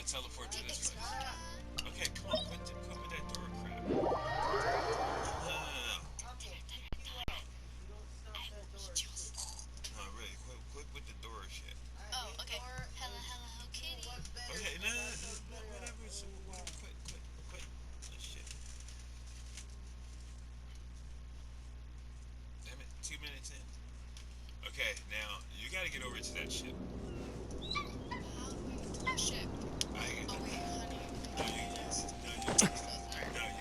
teleport to this place. Okay, come on, quit with that door crap. No, really, quit with the door shit. Oh, okay. Hello, kitty. Okay, no, whatever. So, quit. Oh, shit. Damn it, 2 minutes in. Okay, now you gotta get over to that ship. How do I get to the ship? I get. Oh, wait, honey. No, you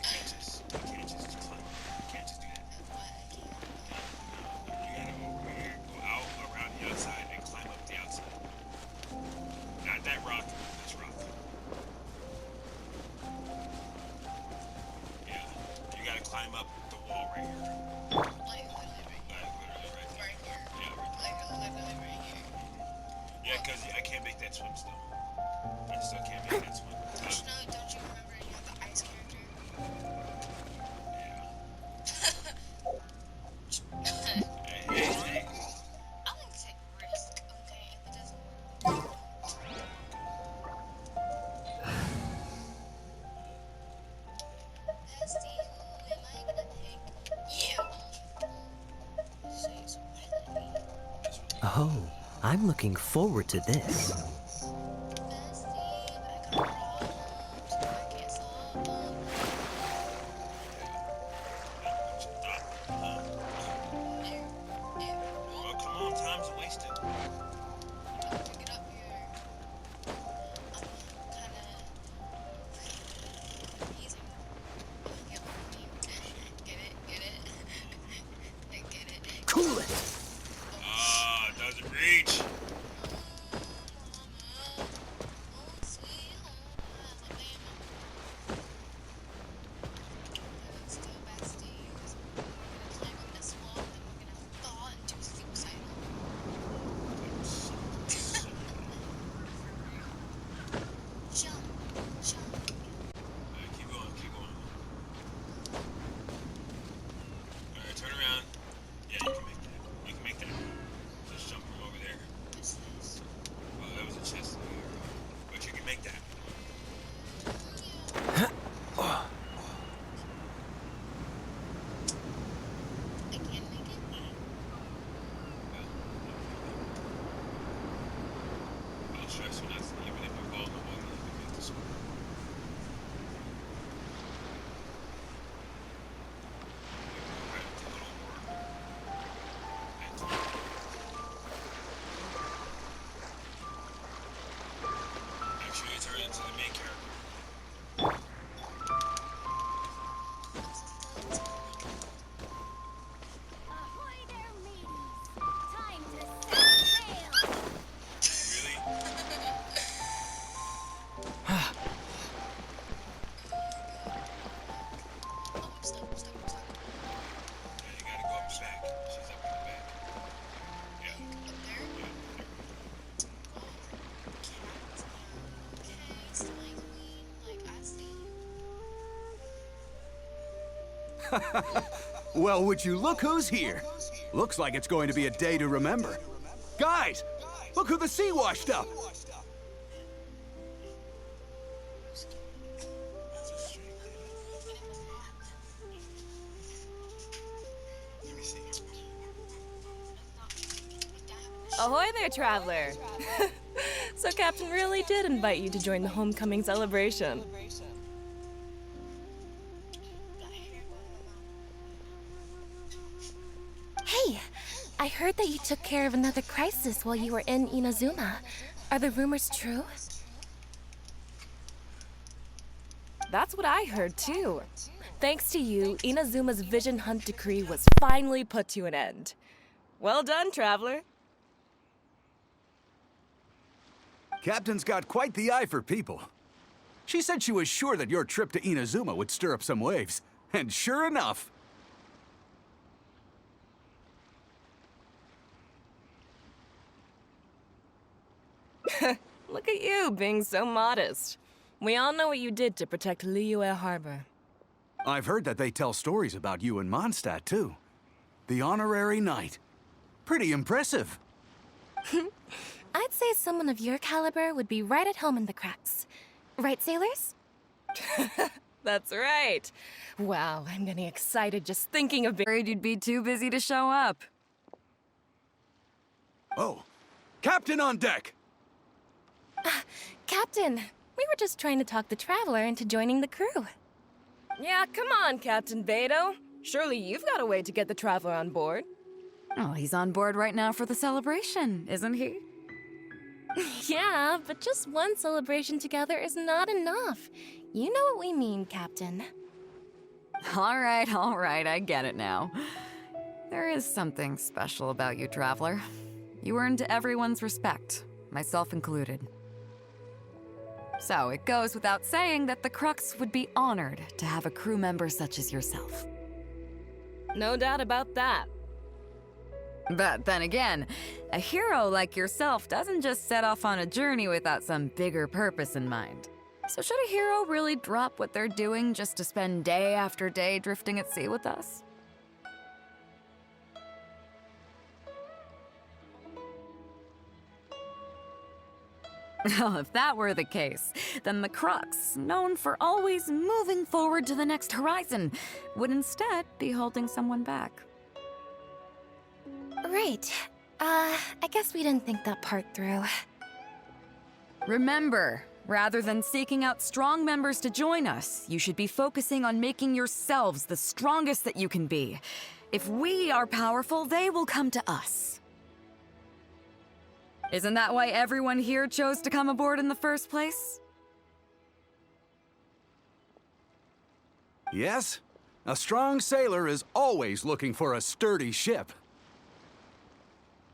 can't just. You can't just do that. What? I can't. No, you gotta go over here, go out around the outside, and climb up the outside. Not that rock, this rock. Yeah, you gotta climb up the wall right here. Like, literally right Like, literally right there. right here. Yeah, right there. Like, literally right here. Yeah, because I can't make that swim still. I still can't make that swim. Don't you remember you have the ice character? Yeah. I Hey. like to take risk, okay? If it doesn't work. Bestie, who am I gonna pick? You! So what does that mean? Oh, I'm looking forward to this. Bestie, I got problems. I can't solve them. Well, come on, time's wasted. To get up here, I'm kinda easy. Get it? I get it. Cool it! Ah, doesn't reach. Mama, oh sweet home Alabama. Let's go, besties. We're gonna climb up this wall, and we're gonna fall into suicidal. Jump. Alright, keep going. Alright, turn around. Yeah, you can make that. Just jump from over there. What's this? Oh, that was a chest. But you can make that. I can't make it. I'll stress you not to, even if you fall in the water, you can make this one. Make sure you turn into the main character. Ahoy there, mateys! Time to set sail! Really? Oh, I'm stuck. Yeah, you gotta go up the back. She's up in the back. Yeah. Up there? Yeah. Okay, so my queen, like, I see you. Well, would you look who's here? Looks like it's going to be a day to remember. Guys, look who the sea washed up. That's a straight Let me see. Ahoy there, traveler! So Captain really did invite you to join the homecoming celebration. Hey, I heard that you took care of another crisis while you were in Inazuma. Are the rumors true? That's what I heard too. Thanks to you, Inazuma's Vision Hunt decree was finally put to an end. Well done, traveler. Captain's got quite the eye for people. She said she was sure that your trip to Inazuma would stir up some waves. And sure enough, Look at you, being so modest. We all know what you did to protect Liyue Harbor. I've heard that they tell stories about you in Mondstadt, too. The honorary knight. Pretty impressive. I'd say someone of your caliber would be right at home in the cracks. Right, sailors? That's right. Wow, I'm getting excited just thinking of it. Worried you'd be too busy to show up. Oh, Captain on deck! Captain, we were just trying to talk the Traveler into joining the crew. Yeah, come on, Captain Beto. Surely you've got a way to get the Traveler on board. Oh, he's on board right now for the celebration, isn't he? Yeah, but just one celebration together is not enough. You know what we mean, Captain. All right, I get it now. There is something special about you, Traveler. You earned everyone's respect, myself included. So it goes without saying that the Crux would be honored to have a crew member such as yourself. No doubt about that. But then again, a hero like yourself doesn't just set off on a journey without some bigger purpose in mind. So should a hero really drop what they're doing just to spend day after day drifting at sea with us? Well, if that were the case, then the Crux, known for always moving forward to the next horizon, would instead be holding someone back. Right. I guess we didn't think that part through. Remember, rather than seeking out strong members to join us, you should be focusing on making yourselves the strongest that you can be. If we are powerful, they will come to us. Isn't that why everyone here chose to come aboard in the first place? Yes? A strong sailor is always looking for a sturdy ship.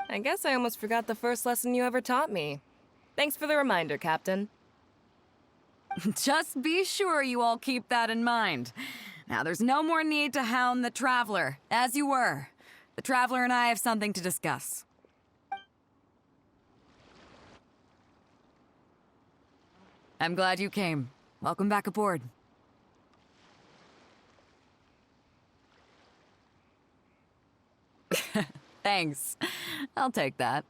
I guess I almost forgot the first lesson you ever taught me. Thanks for the reminder, Captain. Just be sure you all keep that in mind. Now, there's no more need to hound the Traveler, as you were. The Traveler and I have something to discuss. I'm glad you came. Welcome back aboard. Thanks. I'll take that.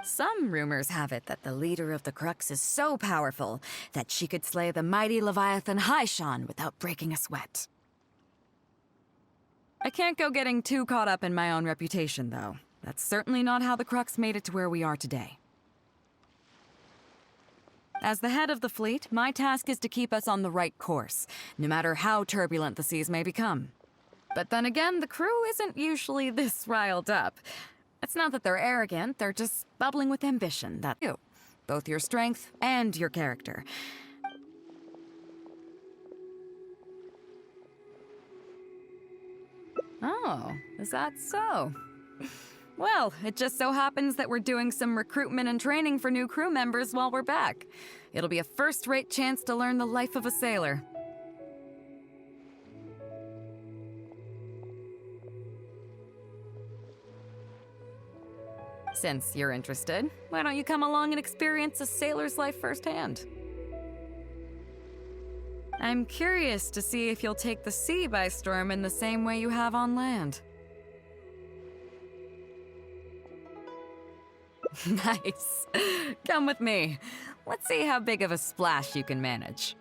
Some rumors have it that the leader of the Crux is so powerful that she could slay the mighty Leviathan Haishan without breaking a sweat. I can't go getting too caught up in my own reputation, though. That's certainly not how the Crux made it to where we are today. As the head of the fleet, my task is to keep us on the right course, no matter how turbulent the seas may become. But then again, the crew isn't usually this riled up. It's not that they're arrogant, they're just bubbling with ambition, that's you. Both your strength and your character. Oh, is that so? Well, it just so happens that we're doing some recruitment and training for new crew members while we're back. It'll be a first-rate chance to learn the life of a sailor. Since you're interested, why don't you come along and experience a sailor's life firsthand? I'm curious to see if you'll take the sea by storm in the same way you have on land. Nice. Come with me. Let's see how big of a splash you can manage.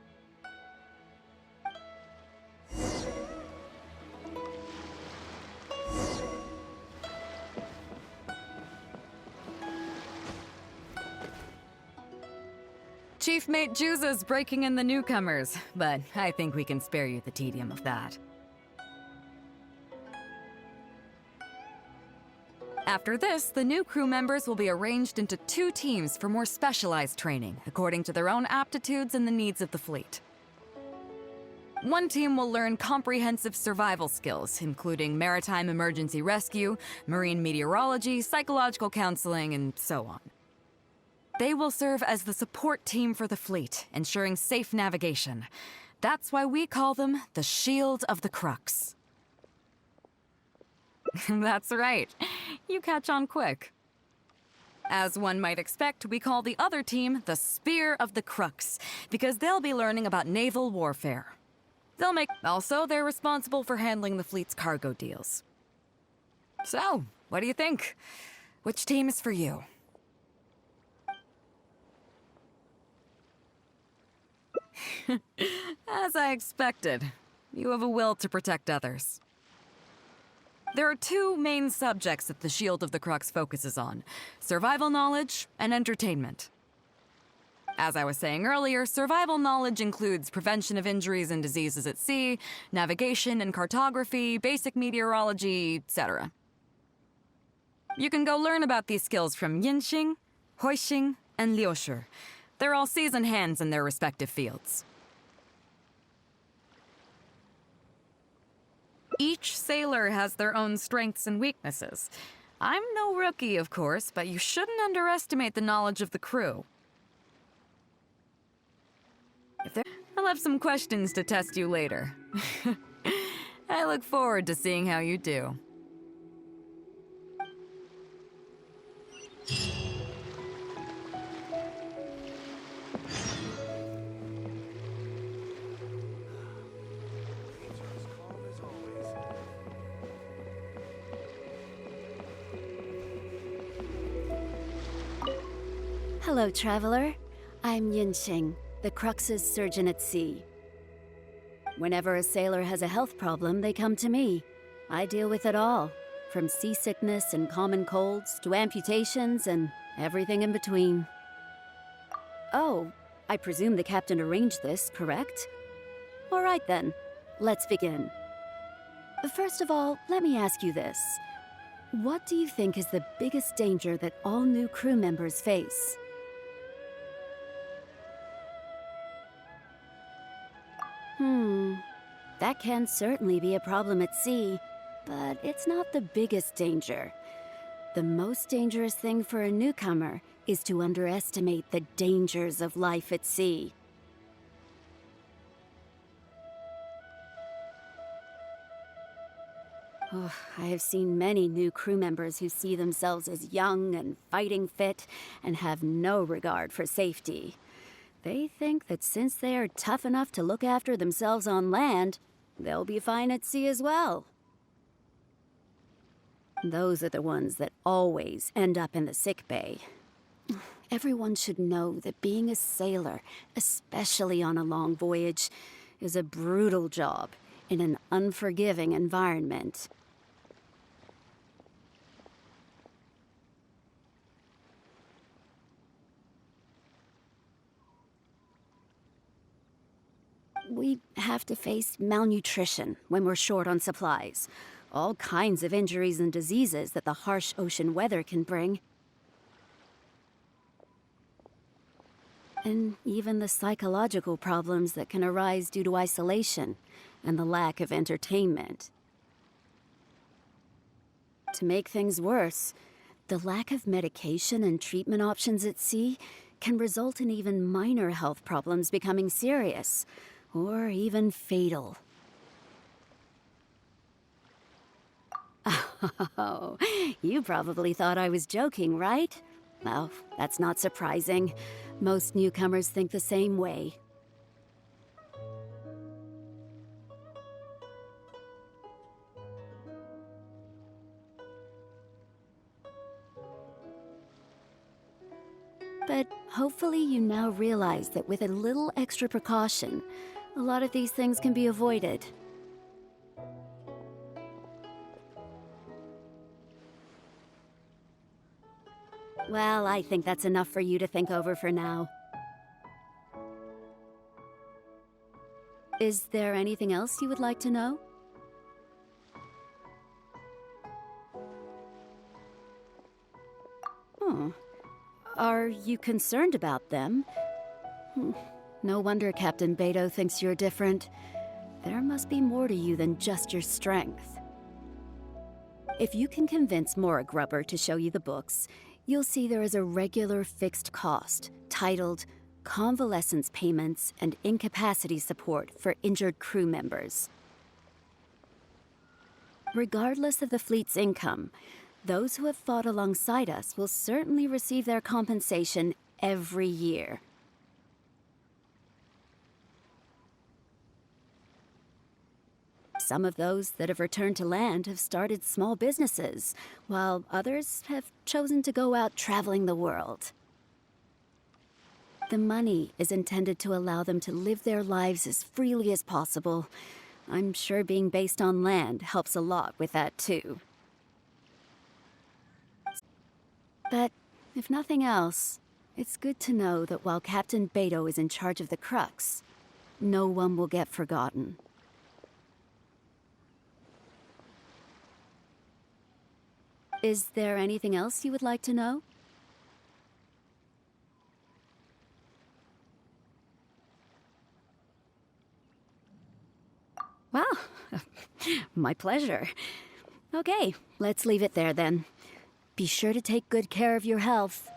Chief Mate Juza's breaking in the newcomers, but I think we can spare you the tedium of that. After this, the new crew members will be arranged into 2 teams for more specialized training, according to their own aptitudes and the needs of the fleet. One team will learn comprehensive survival skills, including maritime emergency rescue, marine meteorology, psychological counseling, and so on. They will serve as the support team for the fleet, ensuring safe navigation. That's why we call them the Shield of the Crux. That's right. You catch on quick. As one might expect, we call the other team the Spear of the Crux, because they'll be learning about naval warfare. Also, they're responsible for handling the fleet's cargo deals. So, what do you think? Which team is for you? As I expected, you have a will to protect others. There are two main subjects that the Shield of the Crux focuses on: survival knowledge and entertainment. As I was saying earlier, survival knowledge includes prevention of injuries and diseases at sea, navigation and cartography, basic meteorology, etc. You can go learn about these skills from Genshin, Huixing, and Liushi. They're all seasoned hands in their respective fields. Each sailor has their own strengths and weaknesses. I'm no rookie, of course, but you shouldn't underestimate the knowledge of the crew. I'll have some questions to test you later. I look forward to seeing how you do. Hello, traveler. I'm Yinxing, the Crux's surgeon at sea. Whenever a sailor has a health problem, they come to me. I deal with it all, from seasickness and common colds to amputations and everything in between. Oh, I presume the captain arranged this, correct? All right then, let's begin. First of all, let me ask you this. What do you think is the biggest danger that all new crew members face? That can certainly be a problem at sea, but it's not the biggest danger. The most dangerous thing for a newcomer is to underestimate the dangers of life at sea. Oh, I have seen many new crew members who see themselves as young and fighting fit and have no regard for safety. They think that since they are tough enough to look after themselves on land, they'll be fine at sea as well. Those are the ones that always end up in the sick bay. Everyone should know that being a sailor, especially on a long voyage, is a brutal job in an unforgiving environment. We have to face malnutrition when we're short on supplies. All kinds of injuries and diseases that the harsh ocean weather can bring. And even the psychological problems that can arise due to isolation and the lack of entertainment. To make things worse, the lack of medication and treatment options at sea can result in even minor health problems becoming serious, or even fatal. Oh, you probably thought I was joking, right? Well, that's not surprising. Most newcomers think the same way. But hopefully you now realize that with a little extra precaution, a lot of these things can be avoided. Well, I think that's enough for you to think over for now. Is there anything else you would like to know? Are you concerned about them? No wonder Captain Beto thinks you're different. There must be more to you than just your strength. If you can convince Mora Grubber to show you the books, you'll see there is a regular fixed cost titled Convalescence Payments and Incapacity Support for Injured Crew Members. Regardless of the fleet's income, those who have fought alongside us will certainly receive their compensation every year. Some of those that have returned to land have started small businesses, while others have chosen to go out traveling the world. The money is intended to allow them to live their lives as freely as possible. I'm sure being based on land helps a lot with that, too. But if nothing else, it's good to know that while Captain Beto is in charge of the Crux, no one will get forgotten. Is there anything else you would like to know? Well, my pleasure. Okay, let's leave it there then. Be sure to take good care of your health.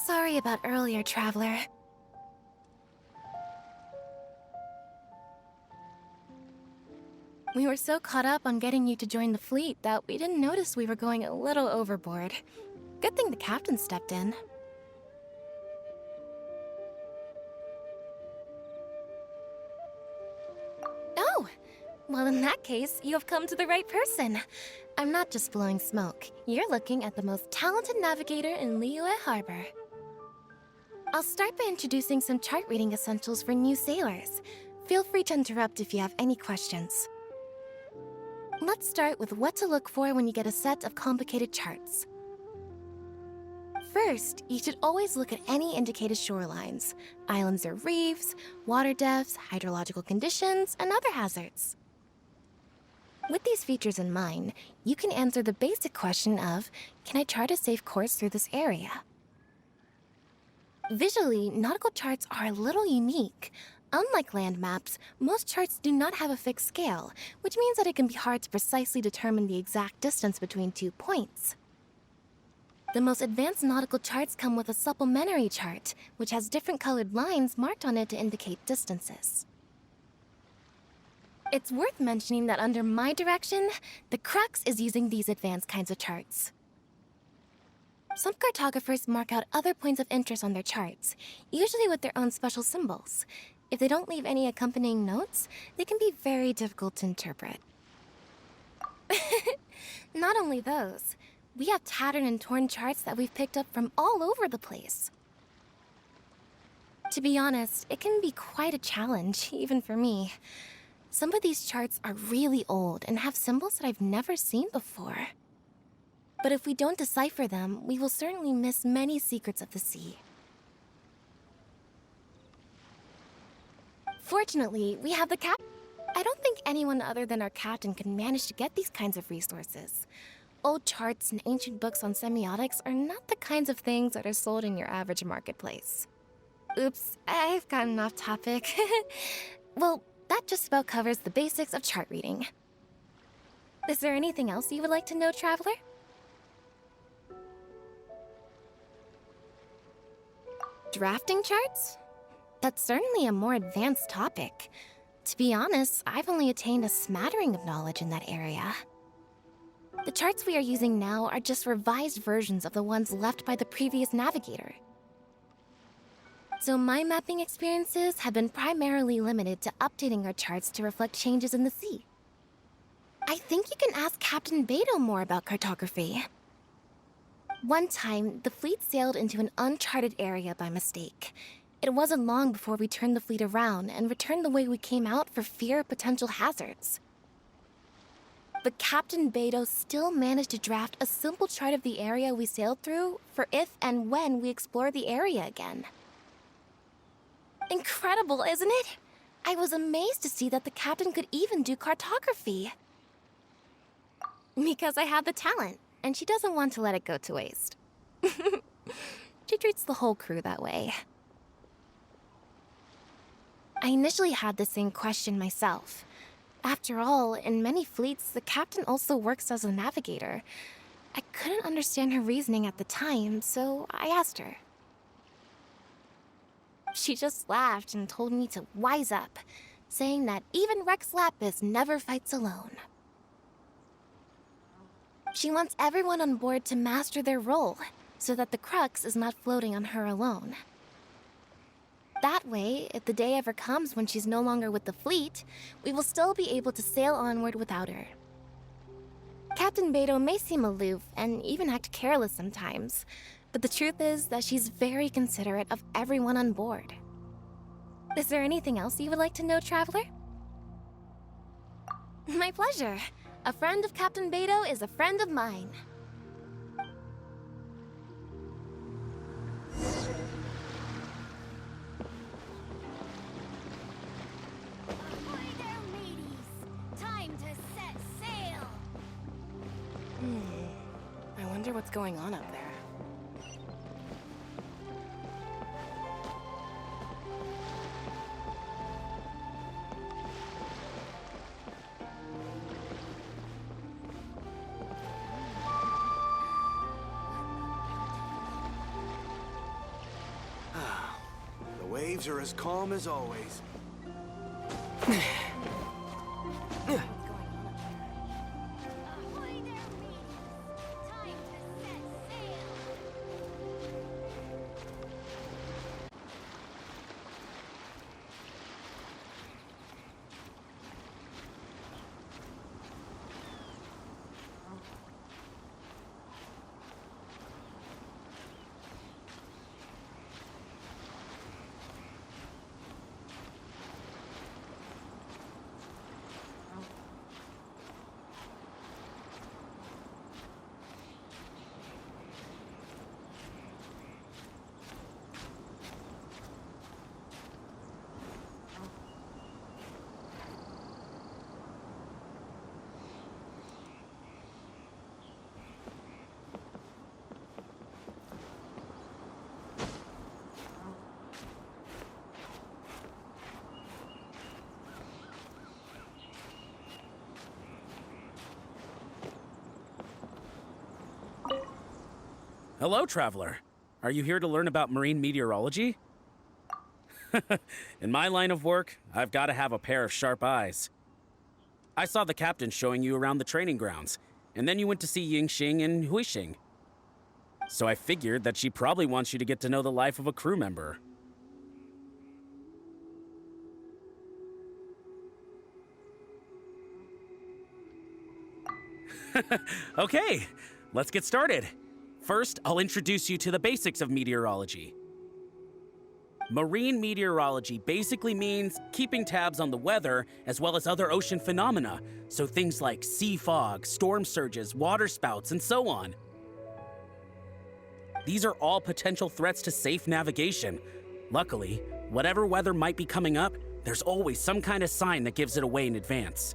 Sorry about earlier, Traveler. We were so caught up on getting you to join the fleet that we didn't notice we were going a little overboard. Good thing the captain stepped in. Oh! Well, in that case, you have come to the right person. I'm not just blowing smoke. You're looking at the most talented navigator in Liyue Harbor. I'll start by introducing some chart reading essentials for new sailors. Feel free to interrupt if you have any questions. Let's start with what to look for when you get a set of complicated charts. First, you should always look at any indicated shorelines, islands or reefs, water depths, hydrological conditions, and other hazards. With these features in mind, you can answer the basic question of, can I chart a safe course through this area? Visually, nautical charts are a little unique. Unlike land maps, most charts do not have a fixed scale, which means that it can be hard to precisely determine the exact distance between 2 points. The most advanced nautical charts come with a supplementary chart, which has different colored lines marked on it to indicate distances. It's worth mentioning that under my direction, the Crux is using these advanced kinds of charts. Some cartographers mark out other points of interest on their charts, usually with their own special symbols. If they don't leave any accompanying notes, they can be very difficult to interpret. Not only those, we have tattered and torn charts that we've picked up from all over the place. To be honest, it can be quite a challenge, even for me. Some of these charts are really old and have symbols that I've never seen before. But if we don't decipher them, we will certainly miss many secrets of the sea. Fortunately, we have the captain. I don't think anyone other than our captain can manage to get these kinds of resources. Old charts and ancient books on semiotics are not the kinds of things that are sold in your average marketplace. Oops, I've gotten off topic. Well, that just about covers the basics of chart reading. Is there anything else you would like to know, Traveler? Drafting charts? That's certainly a more advanced topic. To be honest, I've only attained a smattering of knowledge in that area. The charts we are using now are just revised versions of the ones left by the previous navigator. So my mapping experiences have been primarily limited to updating our charts to reflect changes in the sea. I think you can ask Captain Beto more about cartography. One time, the fleet sailed into an uncharted area by mistake. It wasn't long before we turned the fleet around and returned the way we came out for fear of potential hazards. But Captain Beto still managed to draft a simple chart of the area we sailed through for if and when we explore the area again. Incredible, isn't it? I was amazed to see that the captain could even do cartography. Because I have the talent, and she doesn't want to let it go to waste. She treats the whole crew that way. I initially had the same question myself. After all, in many fleets, the captain also works as a navigator. I couldn't understand her reasoning at the time, so I asked her. She just laughed and told me to wise up. saying that even Rex Lapis never fights alone. She wants everyone on board to master their role, so that the crux is not floating on her alone. That way, if the day ever comes when she's no longer with the fleet, we will still be able to sail onward without her. Captain Beto may seem aloof and even act careless sometimes, but the truth is that she's very considerate of everyone on board. Is there anything else you would like to know, Traveler? My pleasure. A friend of Captain Beto is a friend of mine. Ahoy there, mateys! Time to set sail! I wonder what's going on up there. The waves are as calm as always. Ahoy there, mateys! Time to set sail! Hello, traveler. Are you here to learn about marine meteorology? In my line of work, I've got to have a pair of sharp eyes. I saw the captain showing you around the training grounds, and then you went to see Yingxing and Huixing. So I figured that she probably wants you to get to know the life of a crew member. Okay, let's get started. First, I'll introduce you to the basics of meteorology. Marine meteorology basically means keeping tabs on the weather as well as other ocean phenomena, so things like sea fog, storm surges, water spouts, and so on. These are all potential threats to safe navigation. Luckily, whatever weather might be coming up, there's always some kind of sign that gives it away in advance.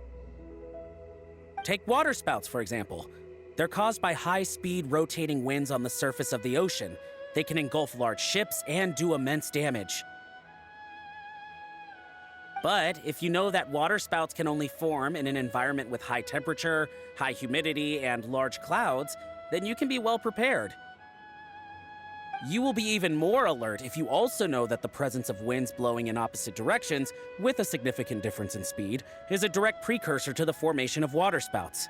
Take water spouts, for example. They're caused by high-speed rotating winds on the surface of the ocean. They can engulf large ships and do immense damage. But if you know that water spouts can only form in an environment with high temperature, high humidity, and large clouds, then you can be well prepared. You will be even more alert if you also know that the presence of winds blowing in opposite directions, with a significant difference in speed, is a direct precursor to the formation of water spouts.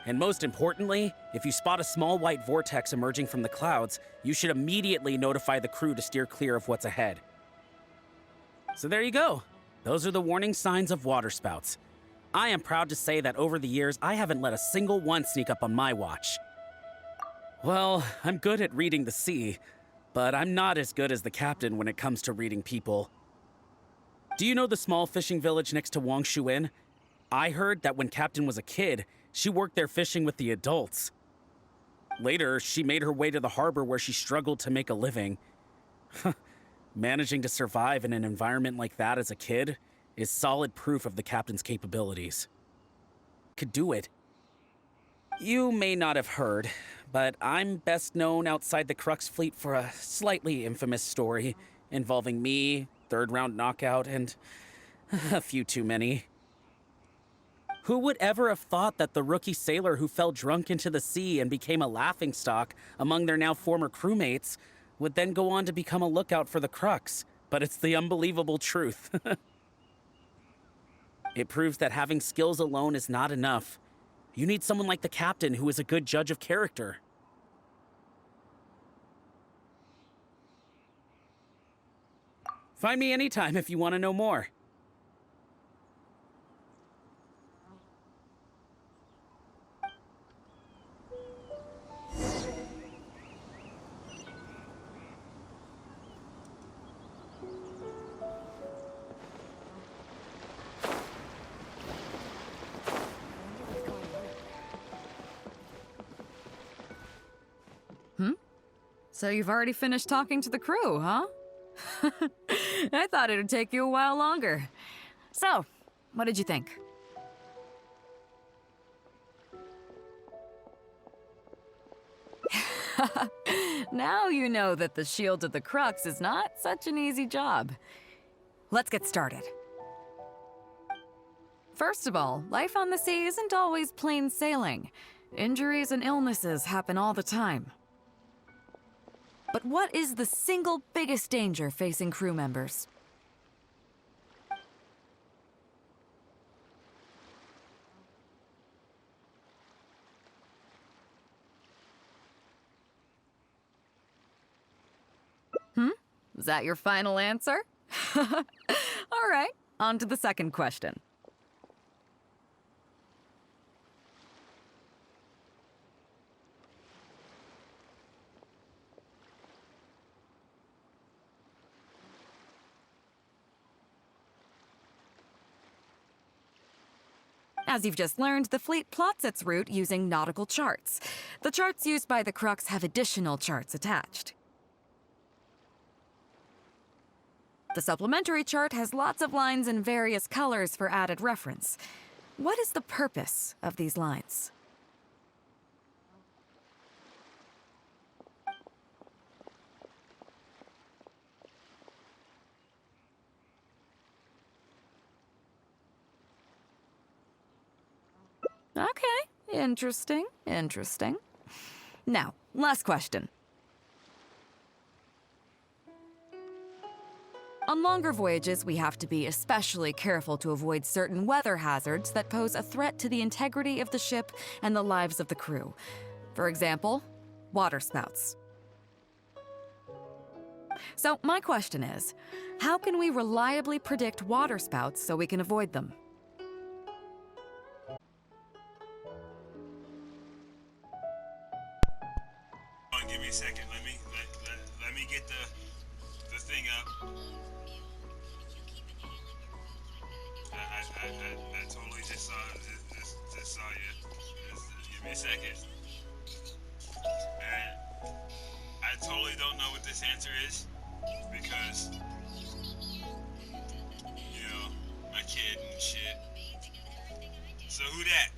And most importantly, if you spot a small white vortex emerging from the clouds, you should immediately notify the crew to steer clear of what's ahead. So there you go. Those are the warning signs of water spouts. I am proud to say that over the years, I haven't let a single one sneak up on my watch. Well, I'm good at reading the sea, but I'm not as good as the captain when it comes to reading people. Do you know the small fishing village next to Wangshuin? I heard that when Captain was a kid, she worked there fishing with the adults. Later, she made her way to the harbor where she struggled to make a living. Managing to survive in an environment like that as a kid is solid proof of the captain's capabilities. Could do it. You may not have heard, but I'm best known outside the Crux fleet for a slightly infamous story involving me, third-round knockout, and a few too many. Who would ever have thought that the rookie sailor who fell drunk into the sea and became a laughingstock among their now former crewmates would then go on to become a lookout for the Crux? But it's the unbelievable truth. It proves that having skills alone is not enough. You need someone like the captain who is a good judge of character. Find me anytime if you want to know more. So you've already finished talking to the crew, huh? I thought it would take you a while longer. So, what did you think? Now you know that the Shield of the Crux is not such an easy job. Let's get started. First of all, life on the sea isn't always plain sailing. Injuries and illnesses happen all the time. But what is the single biggest danger facing crew members? Is that your final answer? All right, on to the second question. As you've just learned, the fleet plots its route using nautical charts. The charts used by the Crux have additional charts attached. The supplementary chart has lots of lines in various colors for added reference. What is the purpose of these lines? Okay, interesting. Now, last question. On longer voyages, we have to be especially careful to avoid certain weather hazards that pose a threat to the integrity of the ship and the lives of the crew. For example, waterspouts. So, my question is, how can we reliably predict waterspouts so we can avoid them? Give me a second. Let me get the thing up. I totally just saw you. Just give me a second. And I totally don't know what this answer is because my kid and shit. So who that?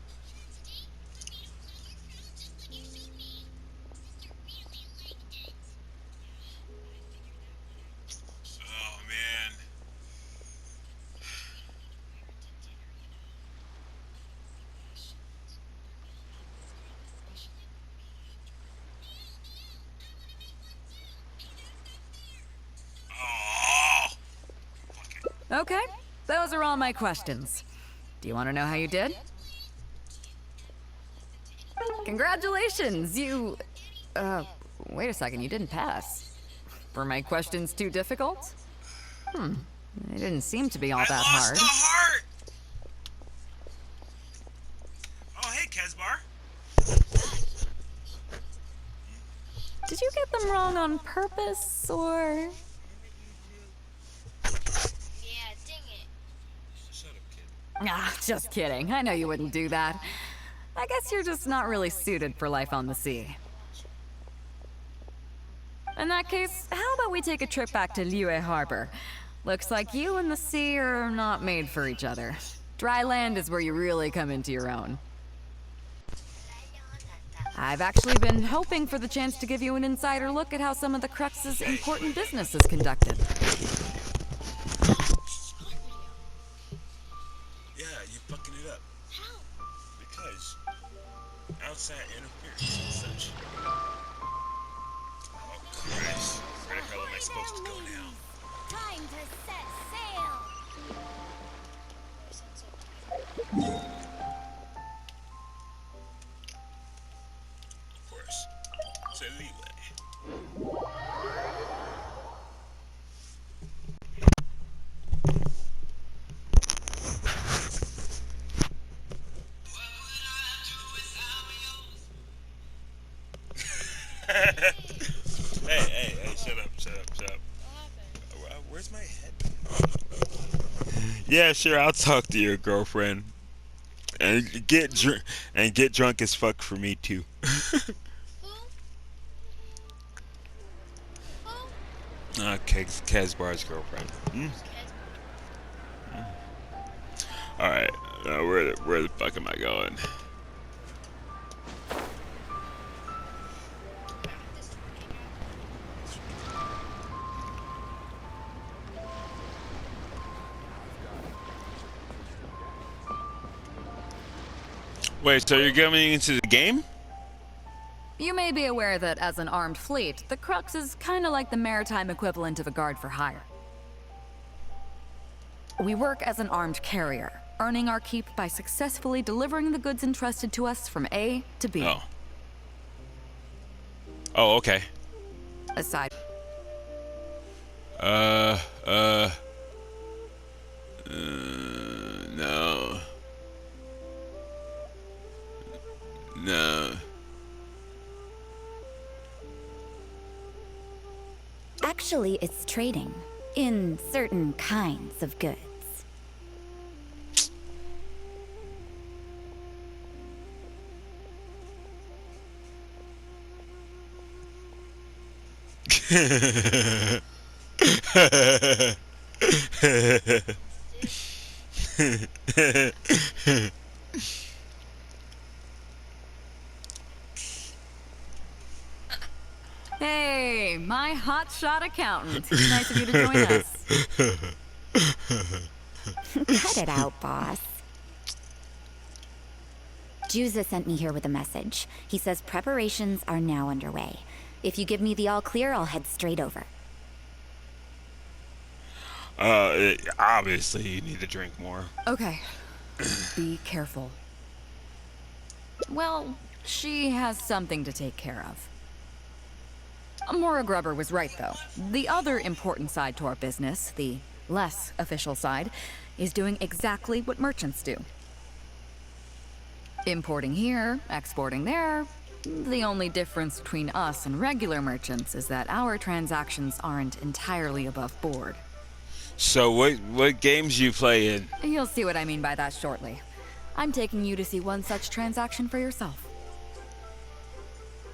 Okay, those are all my questions. Do you want to know how you did? Congratulations, you... wait a second, you didn't pass. Were my questions too difficult? They didn't seem to be all that hard. I lost the heart! Oh, hey, Kezbar. Did you get them wrong on purpose, or...? Just kidding. I know you wouldn't do that. I guess you're just not really suited for life on the sea. In that case, how about we take a trip back to Liyue Harbor? Looks like you and the sea are not made for each other. Dry land is where you really come into your own. I've actually been hoping for the chance to give you an insider look at how some of the Crux's important business is conducted. Outside interference and such. Oh Christ. Where the hell am I supposed to go now? Time to set sail! Of course. It's a leeway. Hey, shut up. Where's my head? Yeah, sure, I'll talk to your girlfriend. And get drunk as fuck for me too. Kazbar's girlfriend. Alright, where the fuck am I going? Wait, so you're getting into the game? You may be aware that as an armed fleet, the Crux is kinda like the maritime equivalent of a guard for hire. We work as an armed carrier, earning our keep by successfully delivering the goods entrusted to us from A to B. Oh, okay. Aside. No. No. Actually, it's trading in certain kinds of goods. Hey, my hotshot accountant. Nice of you to join us. Cut it out, boss. Juza sent me here with a message. He says preparations are now underway. If you give me the all clear, I'll head straight over. Obviously you need to drink more. Okay. Be careful. Well, she has something to take care of. Mora Grubber was right, though. The other important side to our business, the less official side, is doing exactly what merchants do. Importing here, exporting there. The only difference between us and regular merchants is that our transactions aren't entirely above board. So what games you play in? You'll see what I mean by that shortly. I'm taking you to see one such transaction for yourself.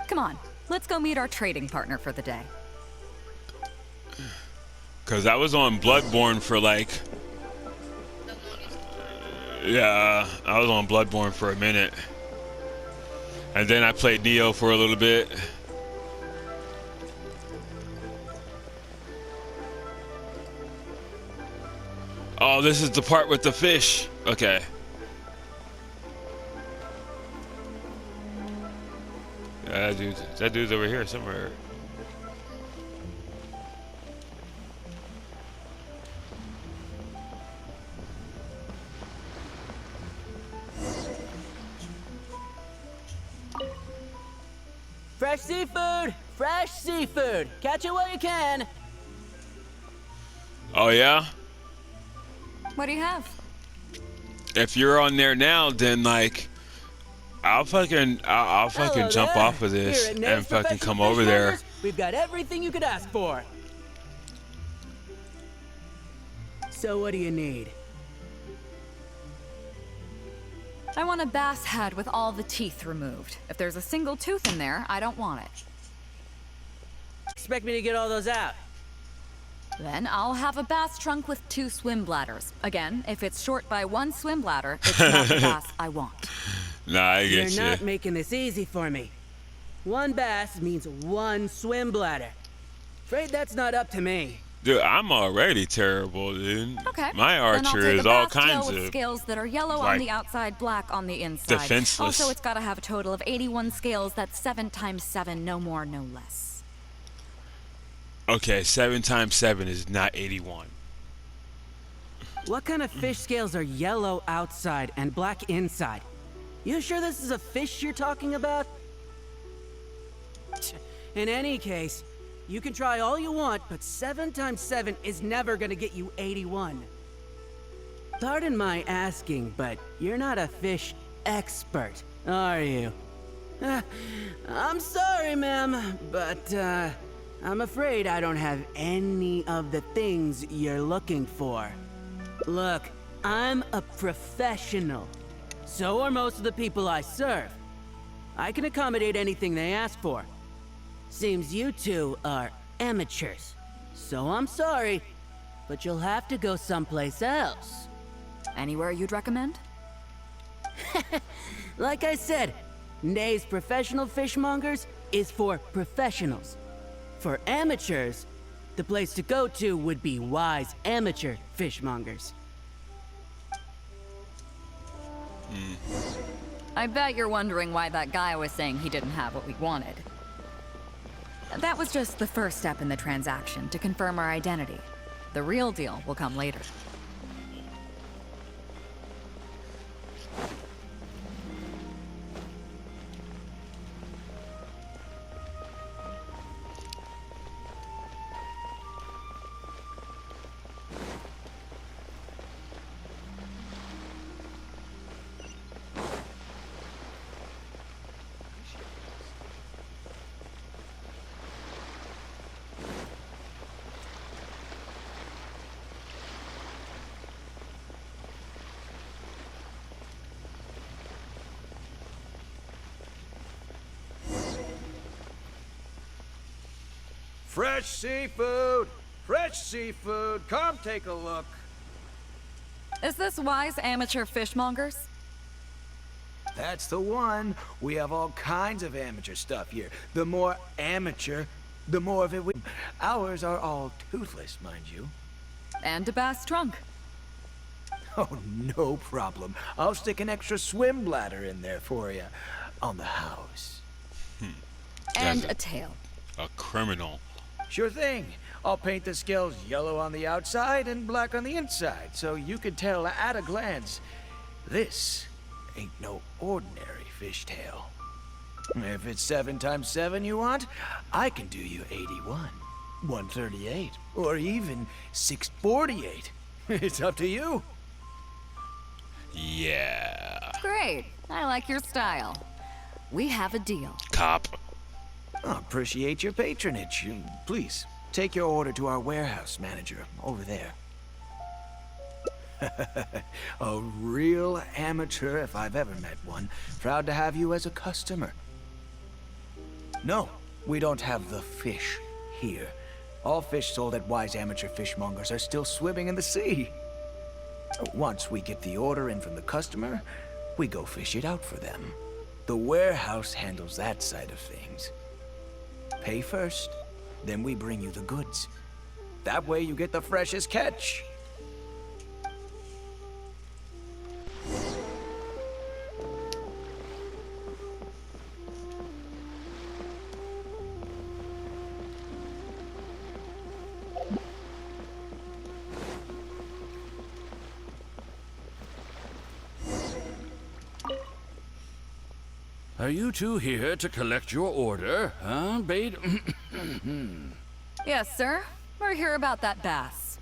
Come on, let's go meet our trading partner for the day. Cause I was on Bloodborne for like... yeah, I was on Bloodborne for a minute. And then I played Neo for a little bit. Oh, this is the part with the fish. Okay. Yeah, that dude's over here somewhere. Fresh seafood! Fresh seafood! Catch it while you can! Oh yeah? What do you have? If you're on there now, then like I'll fucking jump off of this and fucking come over there. We've got everything you could ask for. So what do you need? I want a bass head with all the teeth removed. If there's a single tooth in there, I don't want it. Expect me to get all those out? Then I'll have a bass trunk with 2 swim bladders. Again, if it's short by 1 swim bladder, it's not the bass I want. Nah, I get you. You're not making this easy for me. 1 bass means 1 swim bladder. Afraid that's not up to me. Dude, I'm already terrible, dude. Okay. My archer is all kinds with of scales that are yellow like, on the outside, black on the inside. defenseless. Also, it's got to have a total of 81 scales. That's 7 times 7, no more, no less. Okay, 7 times 7 is not 81. What kind of fish scales are yellow outside and black inside? You sure this is a fish you're talking about? In any case, you can try all you want, but 7 times 7 is never gonna get you 81. Pardon my asking, but you're not a fish expert, are you? I'm sorry, ma'am, but I'm afraid I don't have any of the things you're looking for. Look, I'm a professional. So are most of the people I serve. I can accommodate anything they ask for. Seems you two are amateurs. So I'm sorry, but you'll have to go someplace else. Anywhere you'd recommend? Like I said, Nay's Professional Fishmongers is for professionals. For amateurs, the place to go to would be Wise Amateur Fishmongers. I bet you're wondering why that guy was saying he didn't have what we wanted. That was just the first step in the transaction to confirm our identity. The real deal will come later. Fresh seafood! Fresh seafood! Come take a look. Is this Wise Amateur Fishmongers? That's the one. We have all kinds of amateur stuff here. The more amateur, the more of it we... Ours are all toothless, mind you. And a bass trunk. Oh, no problem. I'll stick an extra swim bladder in there for you. On the house. And a tail. A criminal. Sure thing. I'll paint the scales yellow on the outside and black on the inside, so you can tell at a glance, this ain't no ordinary fishtail. If it's 7 times 7 you want, I can do you 81, 138, or even 648. It's up to you. Yeah. Great. I like your style. We have a deal. Cop. I appreciate your patronage. Please, take your order to our warehouse manager over there. A real amateur if I've ever met one. Proud to have you as a customer. No, we don't have the fish here. All fish sold at Wise Amateur Fishmongers are still swimming in the sea. Once we get the order in from the customer, we go fish it out for them. The warehouse handles that side of things. Pay first, then we bring you the goods. That way you get the freshest catch. Are you two here to collect your order, huh, Bade? Yes, sir. We're here about that bass.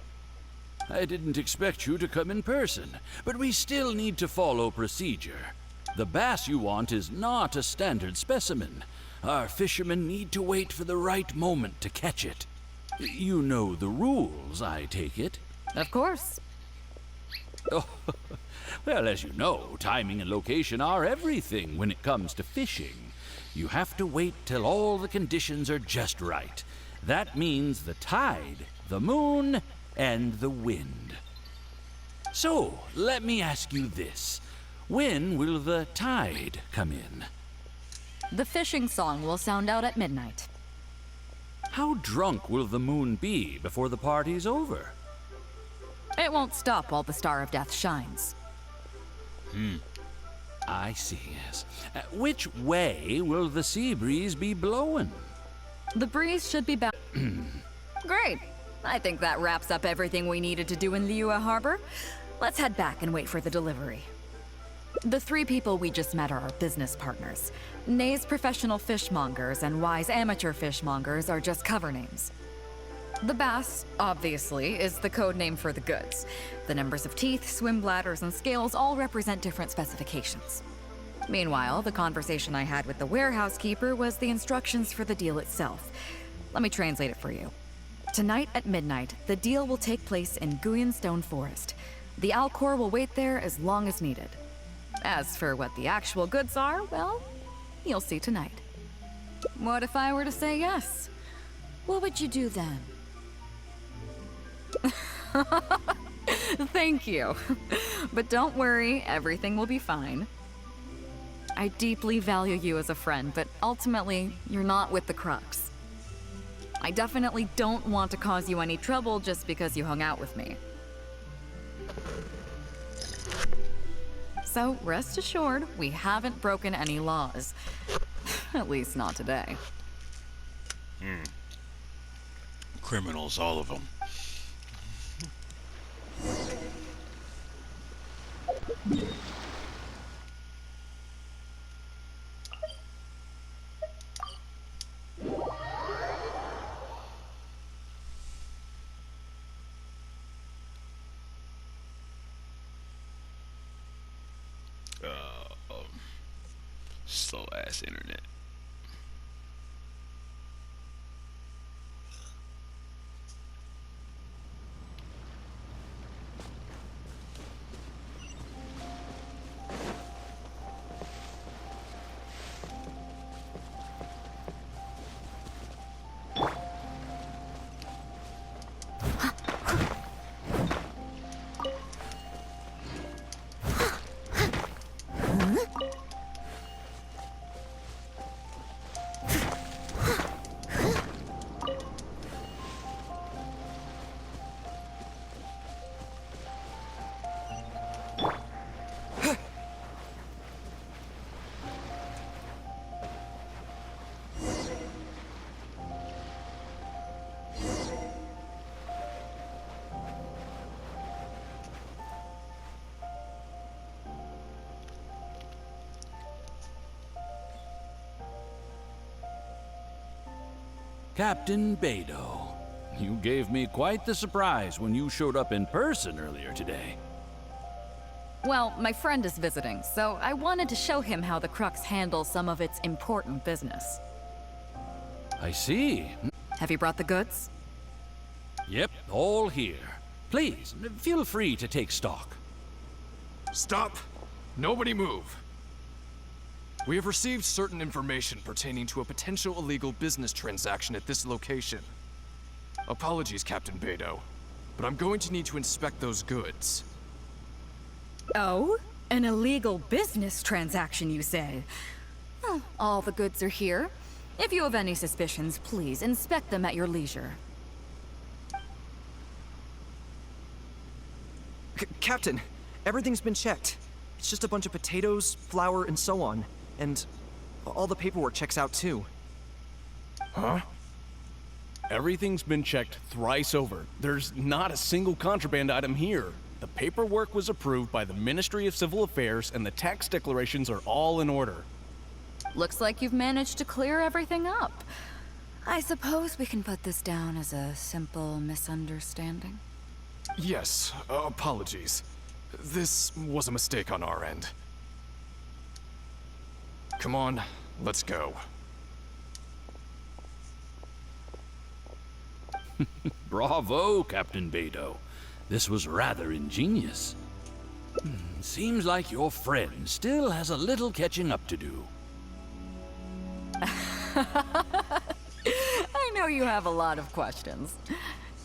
I didn't expect you to come in person, but we still need to follow procedure. The bass you want is not a standard specimen. Our fishermen need to wait for the right moment to catch it. You know the rules, I take it? Of course. Oh, well, as you know, timing and location are everything when it comes to fishing. You have to wait till all the conditions are just right. That means the tide, the moon, and the wind. So, let me ask you this. When will the tide come in? The fishing song will sound out at midnight. How drunk will the moon be before the party's over? It won't stop while the Star of Death shines. I see, yes. Which way will the sea breeze be blowing? The breeze should be back. Great. I think that wraps up everything we needed to do in Liyue Harbor. Let's head back and wait for the delivery. The 3 people we just met are our business partners. Nay's professional fishmongers and Y's amateur fishmongers are just cover names. The bass, obviously, is the code name for the goods. The numbers of teeth, swim bladders, and scales all represent different specifications. Meanwhile, the conversation I had with the warehouse keeper was the instructions for the deal itself. Let me translate it for you. Tonight at midnight, the deal will take place in Guyanstone Forest. The Alcor will wait there as long as needed. As for what the actual goods are, well, you'll see tonight. What if I were to say yes? What would you do then? Thank you. But don't worry, everything will be fine. I deeply value you as a friend, but ultimately, you're not with the Crux. I definitely don't want to cause you any trouble just because you hung out with me. So, rest assured, we haven't broken any laws. At least not today. Criminals, all of them. Slow ass internet. Captain Beidou, you gave me quite the surprise when you showed up in person earlier today. Well, my friend is visiting, so I wanted to show him how the Crux handles some of its important business. I see. Have you brought the goods? Yep, all here. Please, feel free to take stock. Stop! Nobody move! We have received certain information pertaining to a potential illegal business transaction at this location. Apologies, Captain Beidou, but I'm going to need to inspect those goods. Oh? An illegal business transaction, you say? Well, all the goods are here. If you have any suspicions, please inspect them at your leisure. Captain, everything's been checked. It's just a bunch of potatoes, flour, and so on. And all the paperwork checks out too. Huh? Everything's been checked thrice over. There's not a single contraband item here. The paperwork was approved by the Ministry of Civil Affairs and the tax declarations are all in order. Looks like you've managed to clear everything up. I suppose we can put this down as a simple misunderstanding. Yes, apologies. This was a mistake on our end. Come on, let's go. Bravo, Captain Beidou. This was rather ingenious. Seems like your friend still has a little catching up to do. I know you have a lot of questions.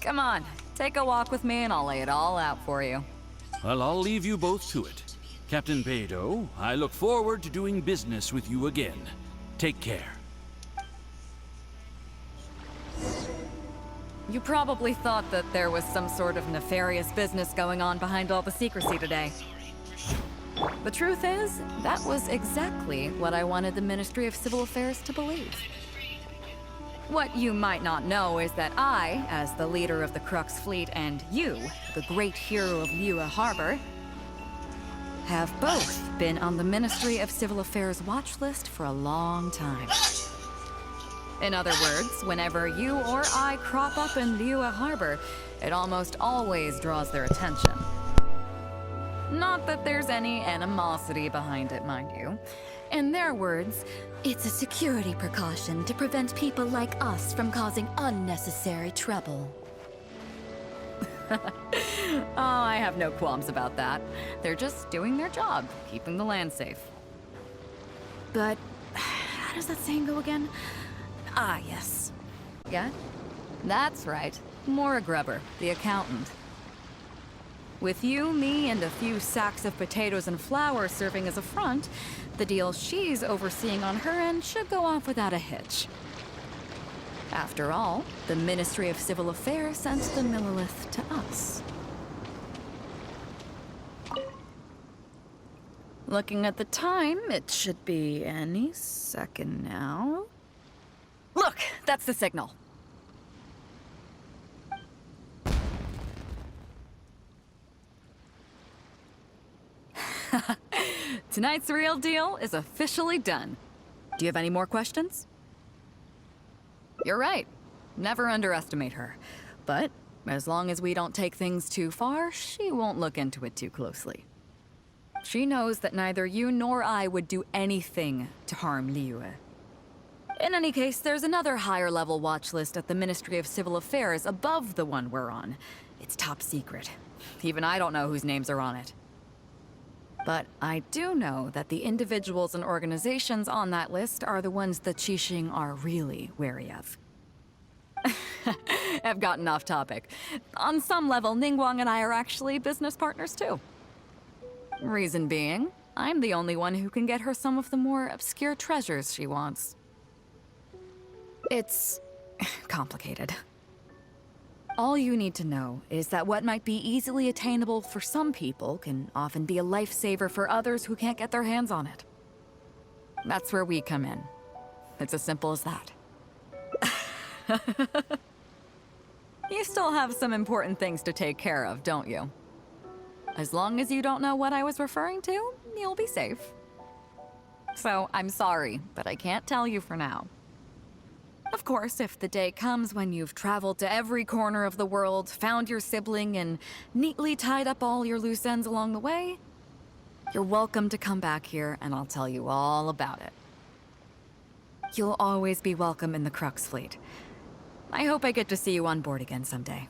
Come on, take a walk with me and I'll lay it all out for you. Well, I'll leave you both to it. Captain Beidou, I look forward to doing business with you again. Take care. You probably thought that there was some sort of nefarious business going on behind all the secrecy today. The truth is, that was exactly what I wanted the Ministry of Civil Affairs to believe. What you might not know is that I, as the leader of the Crux fleet, and you, the great hero of Liyue Harbor, have both been on the Ministry of Civil Affairs watch list for a long time. In other words, whenever you or I crop up in Liyue Harbor, it almost always draws their attention. Not that there's any animosity behind it, mind you. In their words, it's a security precaution to prevent people like us from causing unnecessary trouble. Oh, I have no qualms about that. They're just doing their job, keeping the land safe. But how does that saying go again? Ah, yes. Yeah? That's right. Maura Grubber, the accountant. With you, me, and a few sacks of potatoes and flour serving as a front, the deal she's overseeing on her end should go off without a hitch. After all, the Ministry of Civil Affairs sent the Millilith to us. Looking at the time, it should be any second now. Look, that's the signal. Tonight's real deal is officially done. Do you have any more questions? You're right. Never underestimate her. But as long as we don't take things too far, she won't look into it too closely. She knows that neither you nor I would do anything to harm Liyue. In any case, there's another higher-level watch list at the Ministry of Civil Affairs above the one we're on. It's top secret. Even I don't know whose names are on it. But I do know that the individuals and organizations on that list are the ones the Qixing are really wary of. I've gotten off topic. On some level, Ningguang and I are actually business partners too. Reason being, I'm the only one who can get her some of the more obscure treasures she wants. It's complicated. All you need to know is that what might be easily attainable for some people can often be a lifesaver for others who can't get their hands on it. That's where we come in. It's as simple as that. You still have some important things to take care of, don't you? As long as you don't know what I was referring to, you'll be safe. So, I'm sorry, but I can't tell you for now. Of course, if the day comes when you've traveled to every corner of the world, found your sibling, and neatly tied up all your loose ends along the way, you're welcome to come back here and I'll tell you all about it. You'll always be welcome in the Crux fleet. I hope I get to see you on board again someday.